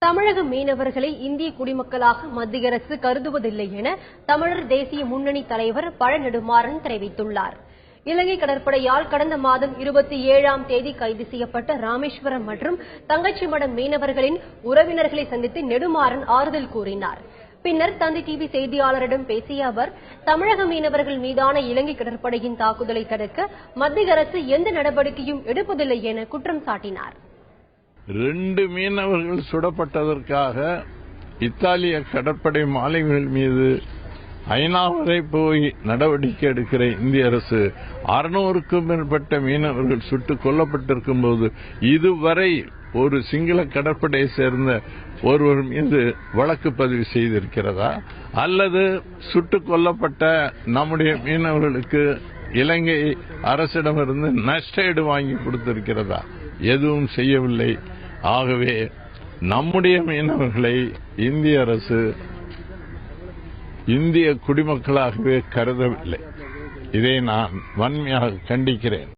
தமிழக மீனவர்களை இந்திய குடிமக்களாக மத்திய அரசு கருதுவதில்லை என தமிழர் தேசிய முன்னணி தலைவர் பழ நெடுமாறன் தெரிவித்துள்ளார். இலங்கை கடற்படையால் கடந்த மாதம் 27ஆம் தேதி கைது செய்யப்பட்ட ராமேஸ்வரம் மற்றும் தங்கச்சிமடம் மீனவர்களின் உறவினர்களை சந்தித்து நெடுமாறன் ஆறுதல் கூறினார். பின்னர் தந்தி டிவி செய்தியாளரிடம் பேசிய அவர், தமிழக மீனவர்கள் மீதான இலங்கை கடற்படையின் தாக்குதலை தடுக்க மத்திய அரசு எந்த நடவடிக்கையும் எடுப்பதில்லை என குற்றம் சாட்டினார். 2 மீனவர்கள் சுடப்பட்டதற்காக இத்தாலிய கடற்படை மாலுமிகள் மீது ஐநா வரை போய் நடவடிக்கை எடுக்கிற இந்திய அரசு 600க்கும் மேற்பட்ட மீனவர்கள் சுட்டுக் கொல்லப்பட்டிருக்கும் போது இதுவரை ஒரு சிங்கள கடற்படையை சேர்ந்த ஒருவர் மீது வழக்கு பதிவு செய்திருக்கிறதா? அல்லது சுட்டுக் கொல்லப்பட்ட நம்முடைய மீனவர்களுக்கு இலங்கை அரசிடமிருந்து நஷ்டஈடு வாங்கி கொடுத்திருக்கிறதா? எதுவும் செய்யவில்லை. ஆகவே நம்முடைய மீனவர்களை இந்திய அரசு இந்திய குடிமக்களாகவே கருதவில்லை. இதை நான் வன்மையாக கண்டிக்கிறேன்.